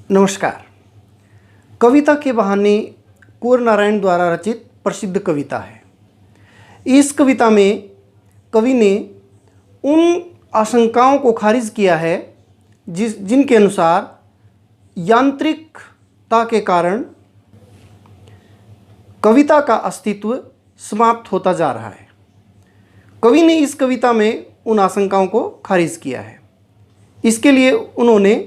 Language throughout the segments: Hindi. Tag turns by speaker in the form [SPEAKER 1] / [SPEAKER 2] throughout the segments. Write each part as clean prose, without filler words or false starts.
[SPEAKER 1] नमस्कार। कविता के बहाने कुंवर नारायण द्वारा रचित प्रसिद्ध कविता है। इस कविता में कवि ने उन आशंकाओं को खारिज किया है जिनके अनुसार यांत्रिकता के कारण कविता का अस्तित्व समाप्त होता जा रहा है। कवि ने इस कविता में उन आशंकाओं को खारिज किया है। इसके लिए उन्होंने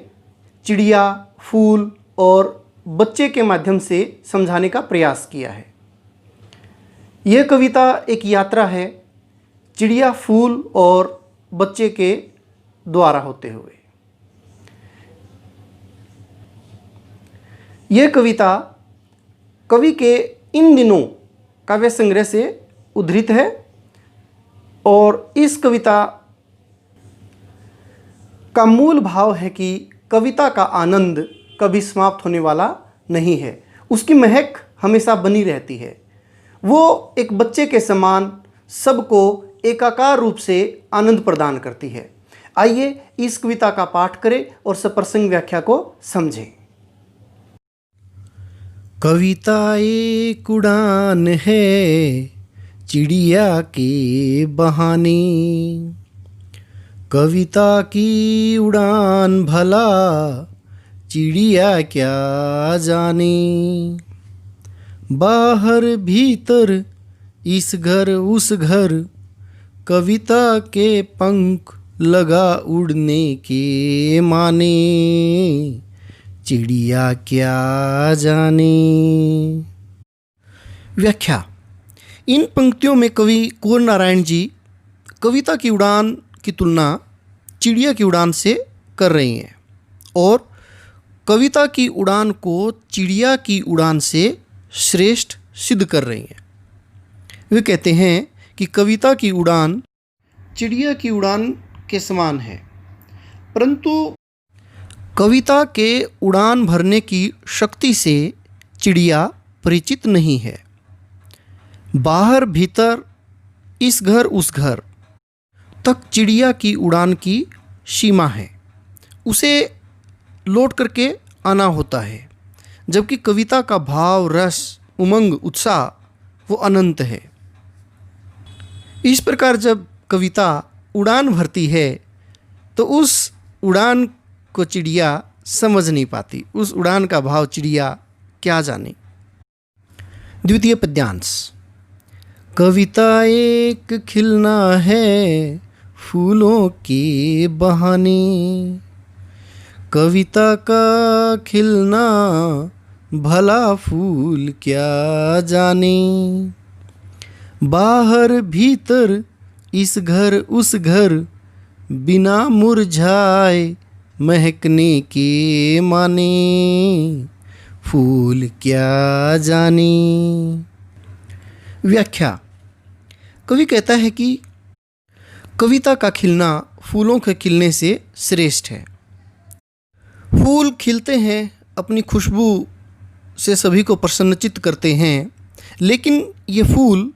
[SPEAKER 1] चिड़िया, फूल और बच्चे के माध्यम से समझाने का प्रयास किया है। यह कविता एक यात्रा है चिड़िया, फूल और बच्चे के द्वारा होते हुए। यह कविता कवि के इन दिनों काव्य संग्रह से उद्धृत है और इस कविता का मूल भाव है कि कविता का आनंद कभी समाप्त होने वाला नहीं है, उसकी महक हमेशा बनी रहती है। वो एक बच्चे के समान सबको एकाकार रूप से आनंद प्रदान करती है। आइए इस कविता का पाठ करें और सप्रसंग व्याख्या को समझें।
[SPEAKER 2] कविता एक उड़ान है चिड़िया के बहाने, कविता की उड़ान भला चिड़िया क्या जाने। बाहर भीतर इस घर उस घर, कविता के पंख लगा उड़ने के माने, चिड़िया क्या जाने। व्याख्या। इन पंक्तियों में कवि कुंवर नारायण जी कविता की उड़ान की तुलना चिड़िया की उड़ान से कर रही हैं और कविता की उड़ान को चिड़िया की उड़ान से श्रेष्ठ सिद्ध कर रही हैं। वे कहते हैं कि कविता की उड़ान चिड़िया की उड़ान के समान है, परंतु कविता के उड़ान भरने की शक्ति से चिड़िया परिचित नहीं है। बाहर भीतर इस घर उस घर तक चिड़िया की उड़ान की सीमा है, उसे लौट करके आना होता है, जबकि कविता का भाव, रस, उमंग, उत्साह वो अनंत है। इस प्रकार जब कविता उड़ान भरती है तो उस उड़ान को चिड़िया समझ नहीं पाती, उस उड़ान का भाव चिड़िया क्या जाने। द्वितीय पद्यांश। कविता एक खिलना है फूलों के बहाने, कविता का खिलना भला फूल क्या जाने। बाहर भीतर इस घर उस घर, बिना मुरझाए महकने के माने, फूल क्या जाने। व्याख्या। कवि कहता है कि कविता का खिलना फूलों के खिलने से श्रेष्ठ है। फूल खिलते हैं, अपनी खुशबू से सभी को प्रसन्नचित्त करते हैं, लेकिन ये फूल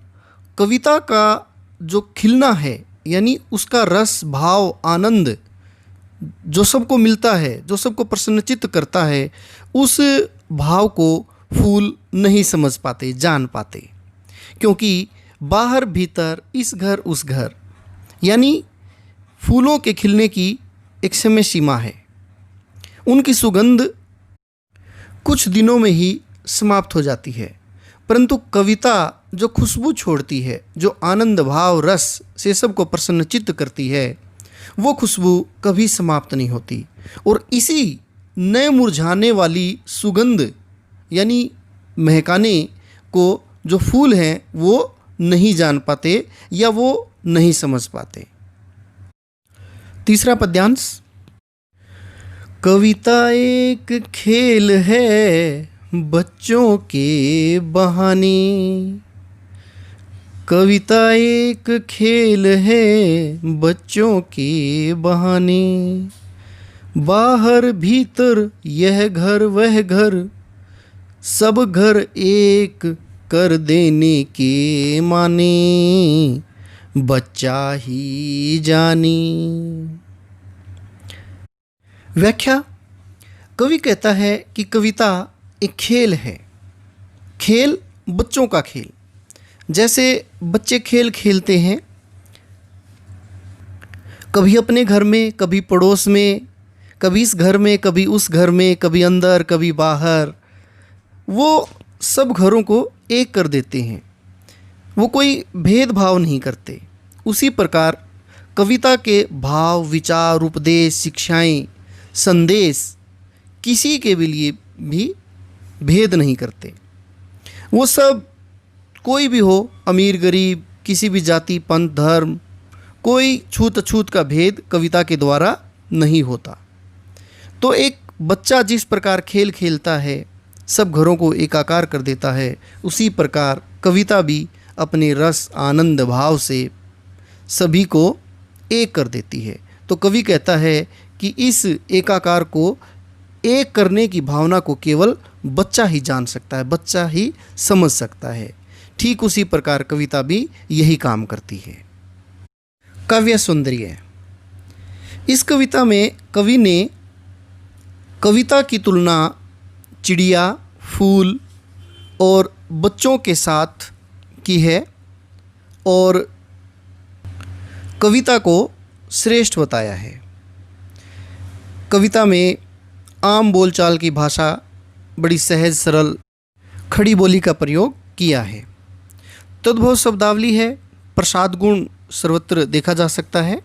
[SPEAKER 2] कविता का जो खिलना है, यानी उसका रस, भाव, आनंद जो सबको मिलता है, जो सबको प्रसन्नचित्त करता है, उस भाव को फूल नहीं समझ पाते, जान पाते, क्योंकि बाहर भीतर इस घर उस घर, यानी फूलों के खिलने की एक समय सीमा है। उनकी सुगंध कुछ दिनों में ही समाप्त हो जाती है, परंतु कविता जो खुशबू छोड़ती है, जो आनंद, भाव, रस से सबको प्रसन्नचित्त करती है, वो खुशबू कभी समाप्त नहीं होती। और इसी नए मुरझाने वाली सुगंध यानी महकाने को जो फूल हैं वो नहीं जान पाते या वो नहीं समझ पाते। तीसरा पद्यांश। कविता एक खेल है बच्चों के बहाने, कविता एक खेल है बच्चों के बहाने। बाहर भीतर यह घर वह घर, सब घर एक कर देने के माने, बच्चा ही जानी। व्याख्या। कवि कहता है कि कविता एक खेल है, खेल बच्चों का खेल। जैसे बच्चे खेल खेलते हैं, कभी अपने घर में, कभी पड़ोस में, कभी इस घर में, कभी उस घर में, कभी अंदर, कभी बाहर, वो सब घरों को एक कर देते हैं। वो कोई भेदभाव नहीं करते। उसी प्रकार कविता के भाव, विचार, उपदेश, शिक्षाएं, संदेश किसी के लिए भी भेद नहीं करते। वो सब कोई भी हो, अमीर गरीब, किसी भी जाति, पंथ, धर्म, कोई छूत अछूत का भेद कविता के द्वारा नहीं होता। तो एक बच्चा जिस प्रकार खेल खेलता है, सब घरों को एकाकार कर देता है, उसी प्रकार कविता भी अपने रस, आनंद, भाव से सभी को एक कर देती है। तो कवि कहता है कि इस एकाकार को, एक करने की भावना को केवल बच्चा ही जान सकता है, बच्चा ही समझ सकता है। ठीक उसी प्रकार कविता भी यही काम करती है। काव्य सौंदर्य। इस कविता में कवि ने कविता की तुलना चिड़िया, फूल और बच्चों के साथ की है और कविता को श्रेष्ठ बताया है। कविता में आम बोलचाल की भाषा, बड़ी सहज सरल खड़ी बोली का प्रयोग किया है। तद्भव शब्दावली है, प्रसाद गुण सर्वत्र देखा जा सकता है।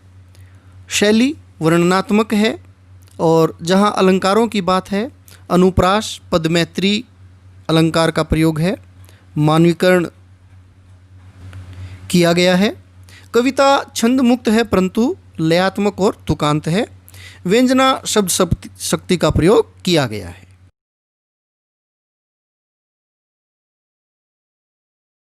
[SPEAKER 2] शैली वर्णनात्मक है और जहाँ अलंकारों की बात है, अनुप्रास, पदमैत्री अलंकार का प्रयोग है, मानवीकरण किया गया है। कविता छंद मुक्त है परंतु लयात्मक और तुकांत है। व्यंजना शब्द शक्ति का प्रयोग किया गया है।